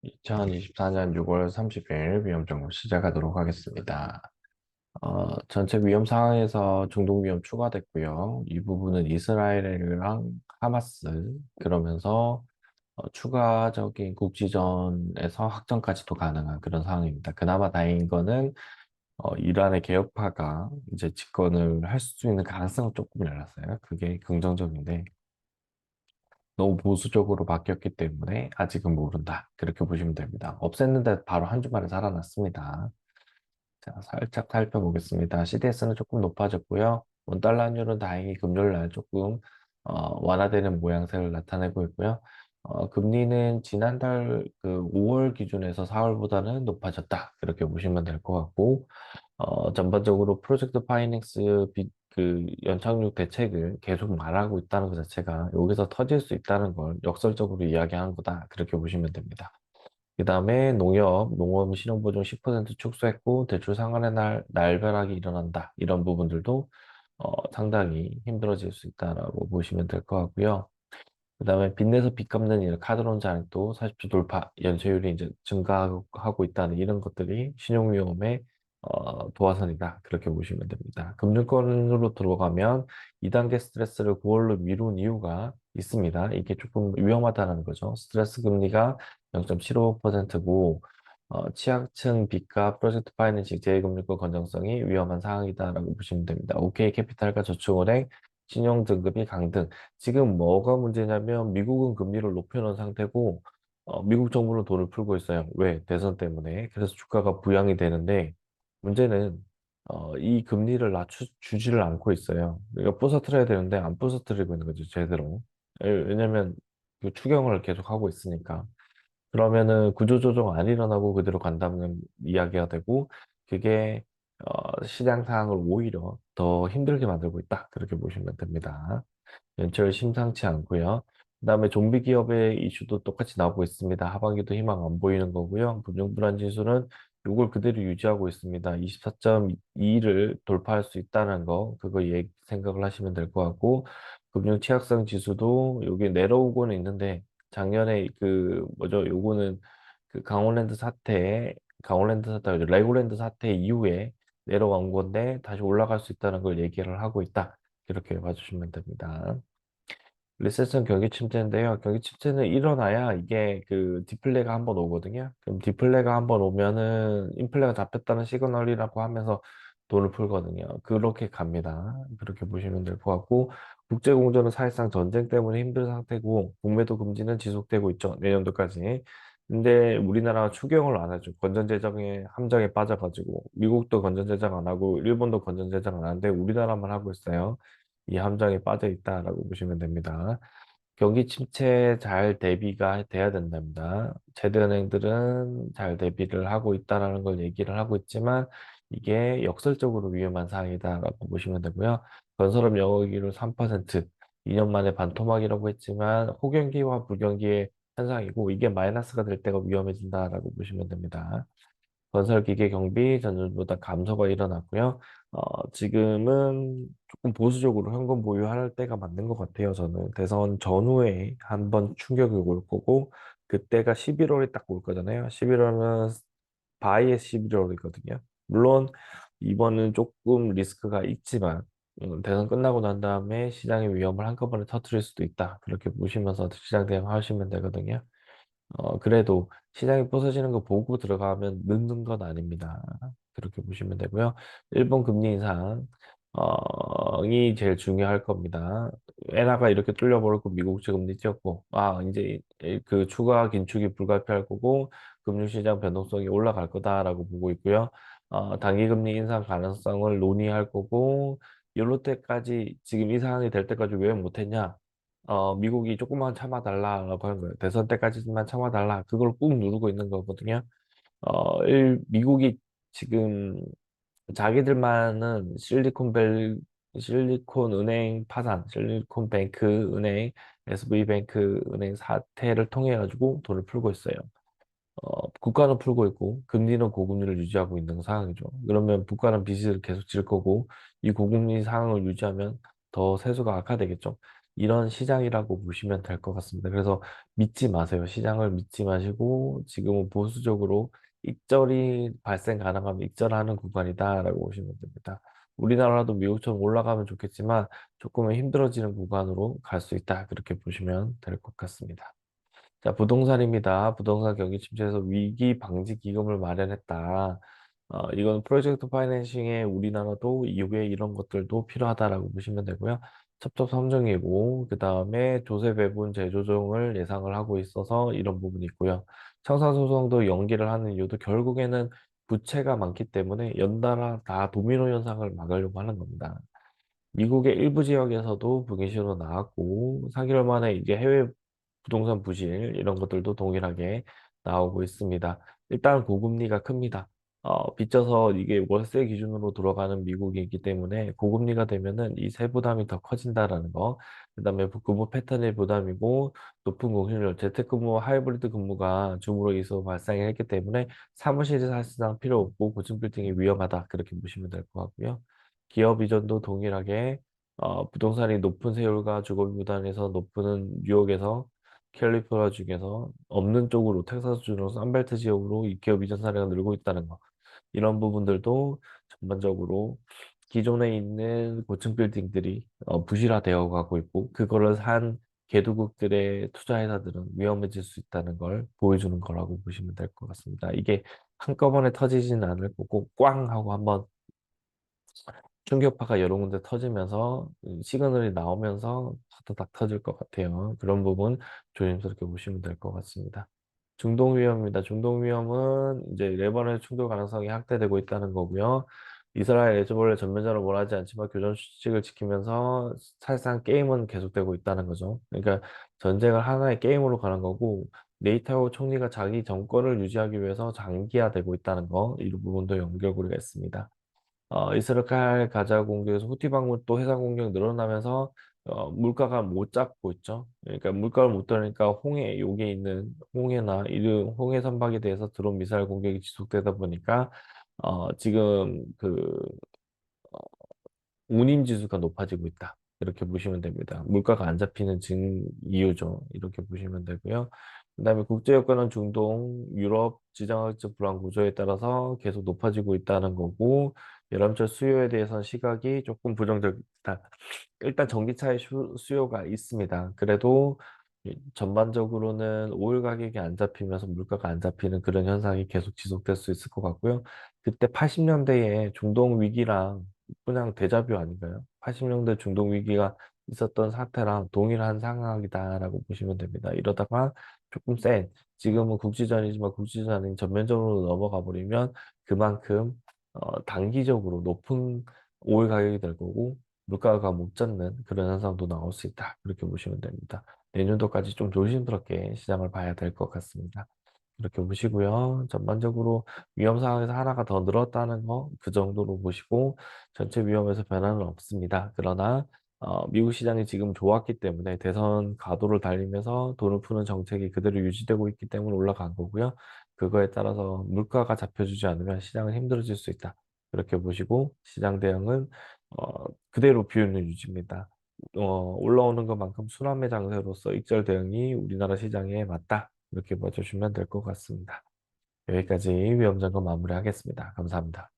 2024년 6월 30일 위험 정보 시작하도록 하겠습니다. 전체 위험 상황에서 중동 위험 추가됐고요. 이 부분은 이스라엘이랑 하마스, 그러면서 추가적인 국지전에서 확전까지도 가능한 그런 상황입니다. 그나마 다행인 거는 이란의 개혁파가 이제 집권을 할 수 있는 가능성은 조금 열렸어요. 그게 긍정적인데 너무 보수적으로 바뀌었기 때문에 아직은 모른다. 그렇게 보시면 됩니다. 없앴는데 바로 한 주만에 살아났습니다. 자, 살짝 살펴보겠습니다. CDS는 조금 높아졌고요. 원달러 환율은 다행히 금요일 날 조금 완화되는 모양새를 나타내고 있고요. 금리는 지난달 그 5월 기준에서 4월보다는 높아졌다. 그렇게 보시면 될 것 같고, 전반적으로 프로젝트 파이낸스 그 연착륙 대책을 계속 말하고 있다는 것 자체가 여기서 터질 수 있다는 걸 역설적으로 이야기한 거다. 그렇게 보시면 됩니다. 그 다음에 농업 실용보증 10% 축소했고, 대출 상한의 날벼락이 일어난다. 이런 부분들도 상당히 힘들어질 수 있다라고 보시면 될 것 같고요. 그 다음에 빚내서 빚 갚는 일, 카드론 잔액도 40주 돌파, 연체율이 이제 증가하고 있다는 이런 것들이 신용위험의 도화선이다. 그렇게 보시면 됩니다. 금융권으로 들어가면 2단계 스트레스를 9월로 미룬 이유가 있습니다. 이게 조금 위험하다는 거죠. 스트레스 금리가 0.75%고, 취약층 빚과 프로젝트 파이낸싱 제금융권 건전성이 위험한 상황이다라고 보시면 됩니다. OK 캐피탈과 저축은행, 신용 등급이 강등. 지금 뭐가 문제냐면 미국은 금리를 높여놓은 상태고 미국 정부는 돈을 풀고 있어요. 왜? 대선 때문에. 그래서 주가가 부양이 되는데 문제는 이 금리를 낮추지를 않고 있어요. 그러니까 부서뜨려야 되는데 안 부서뜨리고 있는 거죠, 제대로. 왜냐면 그 추경을 계속 하고 있으니까. 그러면은 구조조정 안 일어나고 그대로 간다는 이야기가 되고 그게 시장 상황을 오히려 더 힘들게 만들고 있다. 그렇게 보시면 됩니다. 연철 심상치 않고요. 그다음에 좀비 기업의 이슈도 똑같이 나오고 있습니다. 하반기도 희망 안 보이는 거고요. 금융불안 지수는 이걸 그대로 유지하고 있습니다. 24.2를 돌파할 수 있다는 거, 그거 생각을 하시면 될 것 같고, 금융 취약성 지수도 여기 내려오고는 있는데, 작년에 그, 뭐죠, 요거는 그 레고랜드 사태 이후에 내려온 건데, 다시 올라갈 수 있다는 걸 얘기를 하고 있다. 이렇게 봐주시면 됩니다. 리세션 경기 침체인데요. 경기 침체는 일어나야 이게 그 디플레가 한번 오거든요. 그럼 디플레가 한번 오면은 인플레가 잡혔다는 시그널이라고 하면서 돈을 풀거든요. 그렇게 갑니다. 그렇게 보시면 될 것 같고 국제 공조는 사실상 전쟁 때문에 힘든 상태고 공매도 금지는 지속되고 있죠. 내년도까지. 근데 우리나라가 추경을 안 하죠. 건전재정에 함정에 빠져가지고 미국도 건전재정 안 하고 일본도 건전재정 안 하는데 우리나라만 하고 있어요. 이 함정에 빠져 있다라고 보시면 됩니다. 경기 침체 잘 대비가 돼야 된답니다. 제도은행들은 잘 대비를 하고 있다라는 걸 얘기를 하고 있지만 이게 역설적으로 위험한 상황이다라고 보시면 되고요. 건설업 영업이익률 3%, 2년 만에 반토막이라고 했지만 호경기와 불경기의 현상이고 이게 마이너스가 될 때가 위험해진다라고 보시면 됩니다. 건설 기계 경비 전년보다 감소가 일어났고요. 지금은 조금 보수적으로 현금 보유할 때가 맞는 것 같아요. 저는 대선 전후에 한번 충격이 올 거고 그때가 11월에 딱 올 거잖아요. 11월은 바이의 11월이거든요. 물론 이번은 조금 리스크가 있지만 대선 끝나고 난 다음에 시장의 위험을 한꺼번에 터뜨릴 수도 있다. 그렇게 보시면서 시장 대응하시면 되거든요. 그래도 시장이 부서지는 거 보고 들어가면 늦는 건 아닙니다. 그렇게 보시면 되고요. 일본 금리 인상, 이 제일 중요할 겁니다. 엔화가 이렇게 뚫려버리고 미국채 금리 뛰었고, 이제 그 추가 긴축이 불가피할 거고, 금융시장 변동성이 올라갈 거다라고 보고 있고요. 단기 금리 인상 가능성을 논의할 거고, 요럴 때까지, 지금 이 상황이 될 때까지 왜 못했냐? 미국이 조금만 참아달라라고 하는 거예요. 대선 때까지만 참아달라. 그걸 꾹 누르고 있는 거거든요. 미국이 지금 자기들만은 실리콘 은행 파산, 실리콘뱅크 은행, SV뱅크 은행 사태를 통해 가지고 돈을 풀고 있어요. 국가는 풀고 있고 금리는 고금리를 유지하고 있는 상황이죠. 그러면 국가는 빚을 계속 질 거고 이 고금리 상황을 유지하면 더 세수가 악화되겠죠. 이런 시장이라고 보시면 될 것 같습니다. 그래서 믿지 마세요. 시장을 믿지 마시고 지금은 보수적으로 익절이 발생 가능하면 익절하는 구간이다라고 보시면 됩니다. 우리나라도 미국처럼 올라가면 좋겠지만 조금은 힘들어지는 구간으로 갈 수 있다. 그렇게 보시면 될 것 같습니다. 자, 부동산입니다. 부동산 경기 침체에서 위기 방지 기금을 마련했다. 이건 프로젝트 파이낸싱에 우리나라도 이후에 이런 것들도 필요하다라고 보시면 되고요. 첩첩산중이고, 그 다음에 조세 배분 재조정을 예상을 하고 있어서 이런 부분이 있고요. 청산소송도 연기를 하는 이유도 결국에는 부채가 많기 때문에 연달아 다 도미노 현상을 막으려고 하는 겁니다. 미국의 일부 지역에서도 불기시로 나왔고 4개월 만에 이제 해외 부동산 부실 이런 것들도 동일하게 나오고 있습니다. 일단 고금리가 큽니다. 빚져서 이게 월세 기준으로 돌아가는 미국이기 때문에 고금리가 되면은 이 세부담이 더 커진다라는 거. 그다음에 근무 패턴의 부담이고 높은 공실률, 재택근무, 하이브리드 근무가 줌으로 발생했기 때문에 사무실이 사실상 필요 없고 고층 빌딩이 위험하다 그렇게 보시면 될 것 같고요. 기업 이전도 동일하게 부동산이 높은 세율과 주거비 부담에서 높은 뉴욕에서 캘리포니아 중에서 없는 쪽으로 텍사스 주로 산벨트 지역으로 이 기업 이전 사례가 늘고 있다는 거. 이런 부분들도 전반적으로 기존에 있는 고층 빌딩들이 부실화되어 가고 있고 그거를 산 개도국들의 투자 회사들은 위험해질 수 있다는 걸 보여주는 거라고 보시면 될 것 같습니다. 이게 한꺼번에 터지지는 않을 거고 꽝 하고 한번 충격파가 여러 군데 터지면서 시그널이 나오면서 타다닥 터질 것 같아요. 그런 부분 조심스럽게 보시면 될 것 같습니다. 중동 위험입니다. 중동 위험은 이제 레바논의 충돌 가능성이 확대되고 있다는 거고요. 이스라엘 에즈볼레 전면전을 원하지 않지만 교전 수직을 지키면서 사실상 게임은 계속되고 있다는 거죠. 그러니까 전쟁을 하나의 게임으로 가는 거고 네이타오 총리가 자기 정권을 유지하기 위해서 장기화되고 있다는 거, 이 부분도 연결고리가 있습니다. 이스라엘 가자 공격에서 후티 방문 또 해상 공격 늘어나면서 물가가 못 잡고 있죠. 그러니까 물가를 못 잡으니까 홍해 요게 있는 홍해나 이런 홍해 선박에 대해서 드론 미사일 공격이 지속되다 보니까 지금 그 운임 지수가 높아지고 있다. 이렇게 보시면 됩니다. 물가가 안 잡히는 이유죠. 이렇게 보시면 되고요. 그다음에 국제 여건은 중동, 유럽 지정학적 불안 구조에 따라서 계속 높아지고 있다는 거고 여름철 수요에 대해서는 시각이 조금 부정적이다. 일단 전기차의 수요가 있습니다. 그래도 전반적으로는 오일 가격이 안 잡히면서 물가가 안 잡히는 그런 현상이 계속 지속될 수 있을 것 같고요. 그때 80년대에 중동 위기랑 그냥 데자뷰 아닌가요? 80년대 중동 위기가 있었던 사태랑 동일한 상황이다라고 보시면 됩니다. 이러다가 조금 센, 지금은 국지전이지만 국지전이 전면전으로 넘어가 버리면 그만큼 단기적으로 높은 오일 가격이 될 거고 물가가 못 잡는 그런 현상도 나올 수 있다. 그렇게 보시면 됩니다. 내년도까지 좀 조심스럽게 시장을 봐야 될 것 같습니다. 그렇게 보시고요. 전반적으로 위험 상황에서 하나가 더 늘었다는 거, 그 정도로 보시고 전체 위험에서 변화는 없습니다. 그러나 미국 시장이 지금 좋았기 때문에 대선 가도를 달리면서 돈을 푸는 정책이 그대로 유지되고 있기 때문에 올라간 거고요. 그거에 따라서 물가가 잡혀주지 않으면 시장은 힘들어질 수 있다. 그렇게 보시고 시장 대응은 그대로 비율은 유지입니다. 올라오는 것만큼 순환매 장세로서 익절 대응이 우리나라 시장에 맞다. 이렇게 봐주시면 될 것 같습니다. 여기까지 위험점검 마무리하겠습니다. 감사합니다.